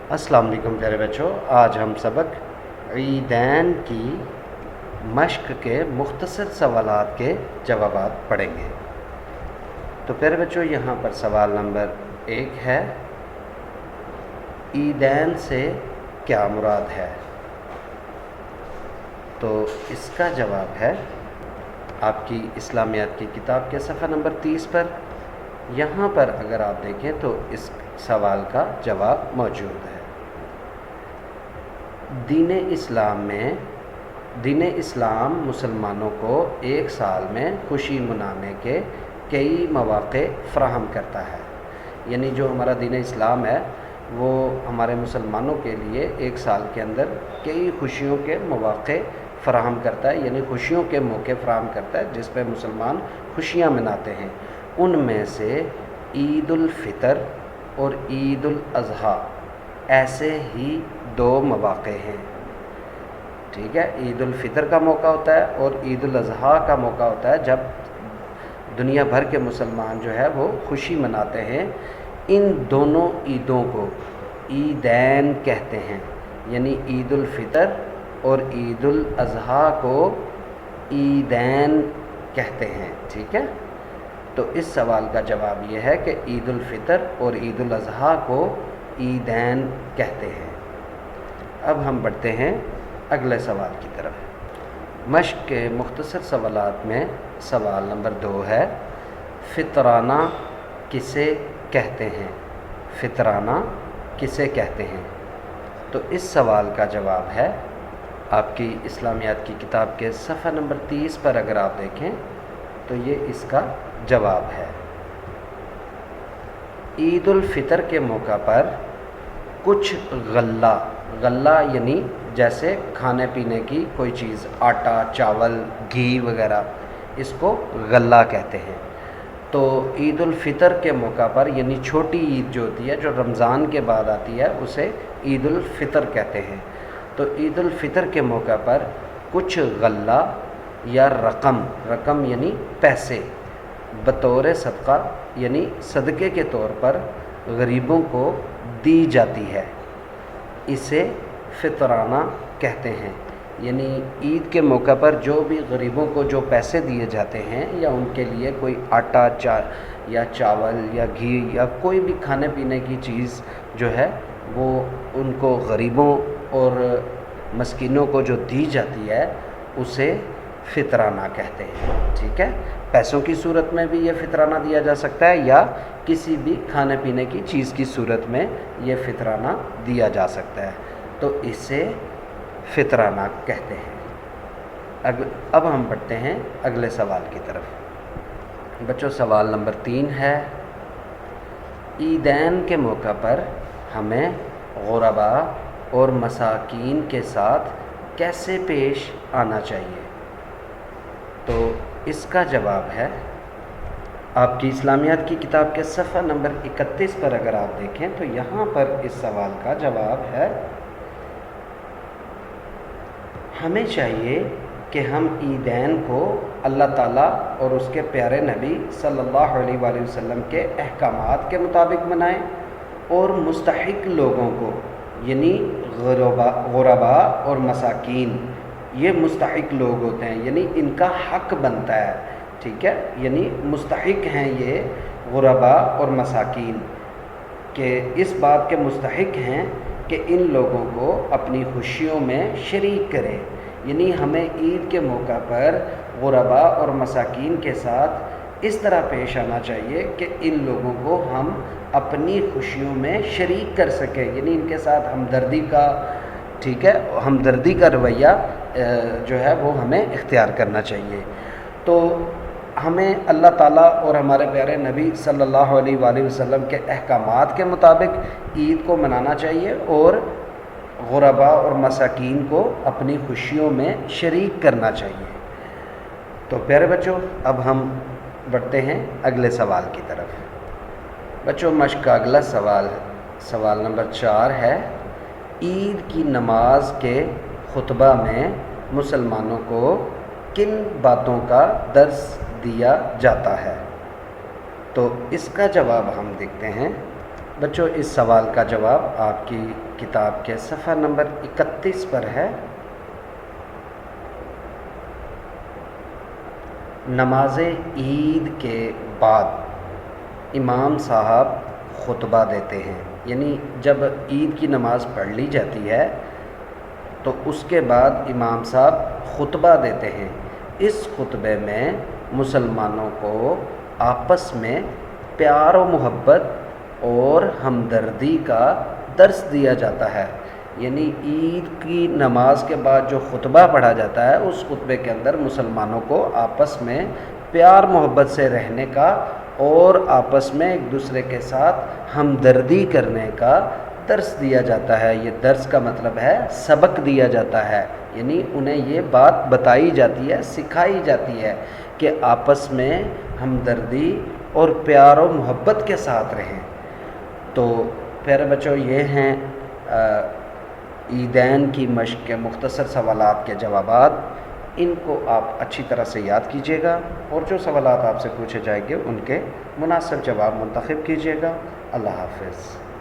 अस्सलाम वालेकुम प्यारे बच्चों, आज हम सबक ईदैन की मश्क के मुख्तसर सवालात के जवाबात पढ़ेंगे। तो प्यारे बच्चों, यहाँ पर सवाल नंबर 1 है, ईदैन से क्या मुराद है? तो इसका जवाब है आपकी इस्लामियात की किताब के सफ़ा नंबर 30 पर। यहाँ पर अगर आप देखें तो इस सवाल का जवाब मौजूद है। दीन इस्लाम मुसलमानों को एक साल में खुशी मनाने के कई मौक़े फ़राहम करता है। यानी जो हमारा दीन इस्लाम है वो हमारे मुसलमानों के लिए एक साल के अंदर कई खुशियों के मौक़े फ़राहम करता है, यानी खुशियों के मौके फ़राहम करता है जिस पर मुसलमान खुशियाँ मनाते हैं। उनमें से ईद उल फ़ितर और ईद उल अज़हा ऐसे ही 2 मौक़े हैं। ठीक है, ईद उल फ़ितर का मौका होता है और ईद उल अज़हा का मौका होता है जब दुनिया भर के मुसलमान जो है वो खुशी मनाते हैं। इन दोनों ईदों को ईदैन कहते हैं, यानी ईद उल फ़ितर और ईद उल अज़हा को ईदैन कहते हैं। ठीक है, तो इस सवाल का जवाब ये है कि ईद उल फ़ितर और ईद उल अज़हा को ईदैन कहते हैं। अब हम बढ़ते हैं अगले सवाल की तरफ। मश्क के मुख्तसर सवालात में सवाल नंबर 2 है, फ़ितराना किसे कहते हैं? फ़ितराना किसे कहते हैं? तो इस सवाल का जवाब है आपकी इस्लामियात की किताब के सफ़ा नंबर 30 पर अगर आप देखें तो ये इसका जवाब है। ईद उल फ़ितर के मौका पर कुछ गल्ला यानी जैसे खाने पीने की कोई चीज़, आटा, चावल, घी वगैरह, इसको गल्ला कहते हैं। तो ईद उल फ़ितर के मौका पर यानी छोटी ईद जो होती है, जो रमज़ान के बाद आती है, उसे ईद उल फ़ितर कहते हैं। तो ईद उल फ़ितर के मौका पर कुछ गल्ला या रकम यानी पैसे बतौर सदका यानी सदक़े के तौर पर गरीबों को दी जाती है, इसे फ़ितराना कहते हैं। यानी ईद के मौका पर जो भी गरीबों को जो पैसे दिए जाते हैं या उनके लिए कोई आटा या चावल या घी या कोई भी खाने पीने की चीज़ जो है वो उनको गरीबों और मस्कीनों को जो दी जाती है उसे फ़ितराना कहते हैं। ठीक है, पैसों की सूरत में भी ये फ़ितराना दिया जा सकता है या किसी भी खाने पीने की चीज़ की सूरत में ये फ़ितराना दिया जा सकता है, तो इसे फ़ितराना कहते हैं। अब हम बढ़ते हैं अगले सवाल की तरफ। बच्चों, सवाल नंबर 3 है, ईदैन के मौका पर हमें गुरबा और मसाकीन के साथ कैसे पेश आना चाहिए? तो इसका जवाब है आपकी इस्लामियात की किताब के सफ़ा नंबर 31 पर अगर आप देखें तो यहाँ पर इस सवाल का जवाब है, हमें चाहिए कि हम ईदैन को अल्लाह ताला और उसके प्यारे नबी सल्लल्लाहु अलैहि वसल्लम के अहकामात के मुताबिक मनाएं और मुस्तहिक लोगों को यानी गुरबा और मसाकीन, ये मुस्तहिक लोग होते हैं यानी इनका हक बनता है। ठीक है, यानी मुस्तहिक हैं ये गुरबा और मसाकीन के, इस बात के मुस्तहिक हैं कि इन लोगों को अपनी खुशियों में शरीक करें। यानी हमें ईद के मौका पर गुरबा और मसाकीन के साथ इस तरह पेश आना चाहिए कि इन लोगों को हम अपनी खुशियों में शरीक कर सकें, यानी इनके साथ हमदर्दी का, ठीक है, हमदर्दी का रवैया जो है वो हमें इख्तियार करना चाहिए। तो हमें अल्लाह ताला और हमारे प्यारे नबी सल्लल्लाहु अलैहि वसल्लम के अहकामात के मुताबिक ईद को मनाना चाहिए और गुरबा और मसाकीन को अपनी खुशियों में शरीक करना चाहिए। तो प्यारे बच्चों, अब हम बढ़ते हैं अगले सवाल की तरफ। बच्चों, मश्क का अगला सवाल नंबर 4 है, ईद की नमाज के खुतबा में मुसलमानों को किन बातों का दर्स दिया जाता है? तो इसका जवाब हम देखते हैं। بچوں اس سوال کا جواب آپ کی کتاب کے صفحہ نمبر 31 پر ہے۔ نماز عید کے بعد امام صاحب خطبہ دیتے ہیں، یعنی جب عید کی نماز پڑھ لی جاتی ہے تو اس کے بعد امام صاحب خطبہ دیتے ہیں۔ اس خطبے میں مسلمانوں کو آپس میں پیار و محبت اور ہمدردی کا درس دیا جاتا ہے، یعنی عید کی نماز کے بعد جو خطبہ پڑھا جاتا ہے اس خطبے کے اندر مسلمانوں کو آپس میں پیار محبت سے رہنے کا اور آپس میں ایک دوسرے کے ساتھ ہمدردی کرنے کا درس دیا جاتا ہے۔ یہ درس کا مطلب ہے سبق دیا جاتا ہے، یعنی انہیں یہ بات بتائی جاتی ہے، سکھائی جاتی ہے کہ آپس میں ہمدردی اور پیار و محبت کے ساتھ رہیں۔ تو پیارے بچوں، یہ ہیں عیدین کی مشق کے مختصر سوالات کے جوابات۔ ان کو آپ اچھی طرح سے یاد کیجیے گا اور جو سوالات آپ سے پوچھے جائیں گے ان کے مناسب جواب منتخب کیجیے گا۔ اللہ حافظ۔